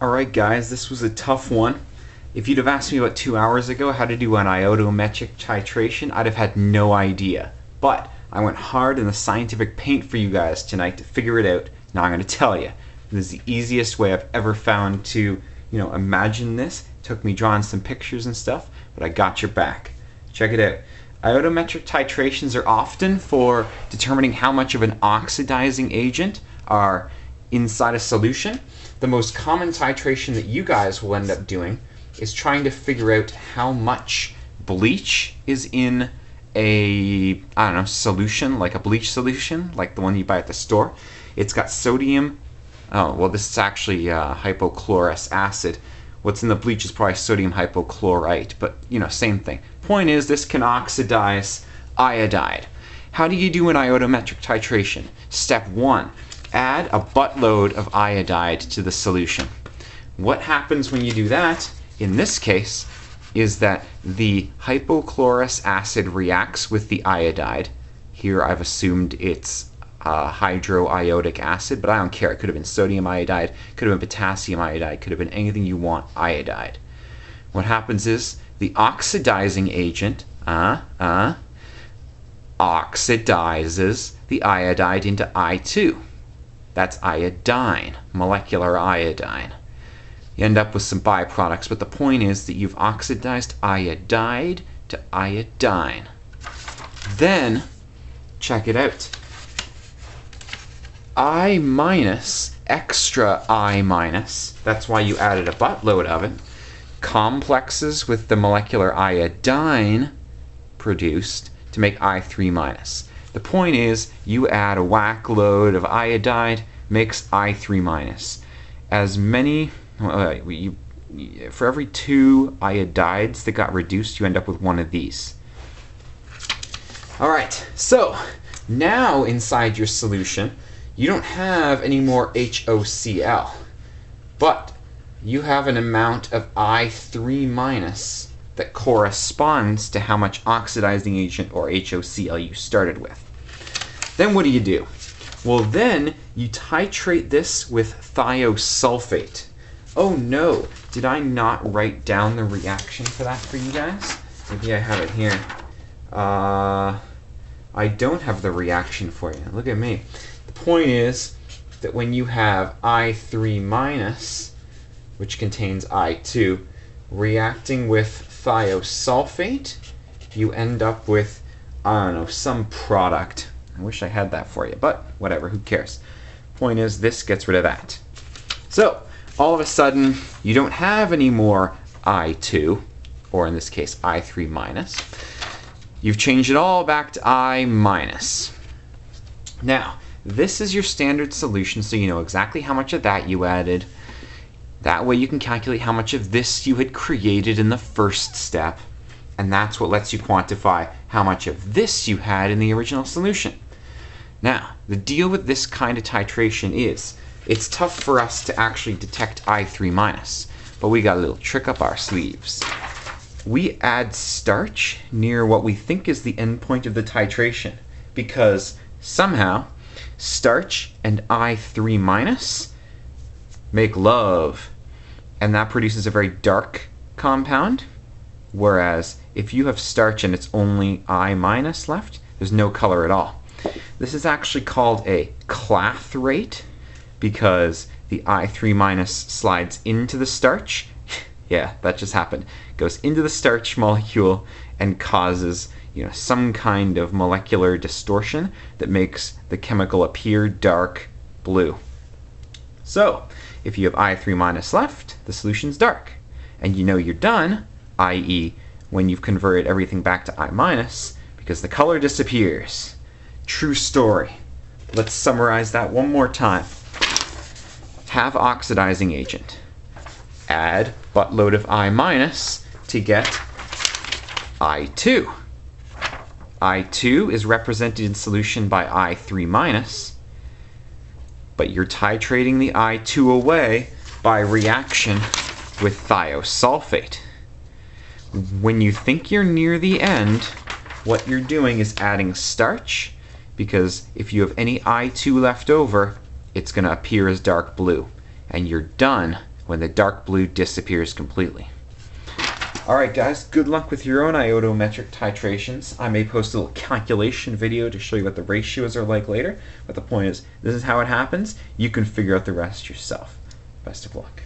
Alright guys, this was a tough one. If you'd have asked me about 2 hours ago how to do an iodometric titration, I'd have had no idea. But I went hard in the scientific paint for you guys tonight to figure it out. Now I'm going to tell you. This is the easiest way I've ever found to, imagine this. It took me drawing some pictures and stuff, but I got your back. Check it out. Iodometric titrations are often for determining how much of an oxidizing agent are inside a solution. The most common titration that you guys will end up doing is trying to figure out how much bleach is in a, solution, like a bleach solution, like the one you buy at the store. It's got sodium, this is actually hypochlorous acid. What's in the bleach is probably sodium hypochlorite, but same thing. Point is, this can oxidize iodide. How do you do an iodometric titration? Step 1. Add a buttload of iodide to the solution. What happens when you do that, in this case, is that the hypochlorous acid reacts with the iodide. Here I've assumed it's hydroiodic acid, but I don't care. It could have been sodium iodide, could have been potassium iodide, could have been anything you want iodide. What happens is the oxidizing agent oxidizes the iodide into I2. That's iodine, molecular iodine. You end up with some byproducts, but the point is that you've oxidized iodide to iodine. Then, check it out. I minus, extra I minus, that's why you added a buttload of it, complexes with the molecular iodine produced to make I3 minus. The point is, you add a whack load of iodide, makes I3 minus. As many, for every 2 iodides that got reduced, you end up with one of these. Alright, so now inside your solution, you don't have any more HOCl, but you have an amount of I3 minus that corresponds to how much oxidizing agent or HOCl you started with. Then what do? Well, then you titrate this with thiosulfate. Oh no, did I not write down the reaction for that for you guys? Maybe I have it here. I don't have the reaction for you. Look at me. The point is that when you have I3 minus, which contains I2, reacting with thiosulfate, you end up with, some product. I wish I had that for you, but whatever, who cares? Point is, this gets rid of that. So, all of a sudden, you don't have any more I2, or in this case, I3 minus. You've changed it all back to I minus. Now, this is your standard solution, so you know exactly how much of that you added. That way you can calculate how much of this you had created in the first step, and that's what lets you quantify how much of this you had in the original solution. Now, the deal with this kind of titration is, it's tough for us to actually detect I3 minus, but we got a little trick up our sleeves. We add starch near what we think is the endpoint of the titration, because somehow starch and I3 minus make love, and that produces a very dark compound, whereas if you have starch and it's only I minus left, there's no color at all. This is actually called a Clathrate because the I3 minus slides into the starch. Yeah, that just happened. Goes into the starch molecule and causes some kind of molecular distortion that makes the chemical appear dark blue. So, if you have I3 minus left, the solution's dark. And you know you're done, i.e. when you've converted everything back to I minus, because the color disappears. True story. Let's summarize that one more time. Have oxidizing agent. Add buttload of I minus to get I2. I2 is represented in solution by I3 minus, but you're titrating the I2 away by reaction with thiosulfate. When you think you're near the end, what you're doing is adding starch, because if you have any I2 left over, it's going to appear as dark blue. And you're done when the dark blue disappears completely. Alright guys, good luck with your own iodometric titrations. I may post a little calculation video to show you what the ratios are like later, but the point is, this is how it happens. You can figure out the rest yourself. Best of luck.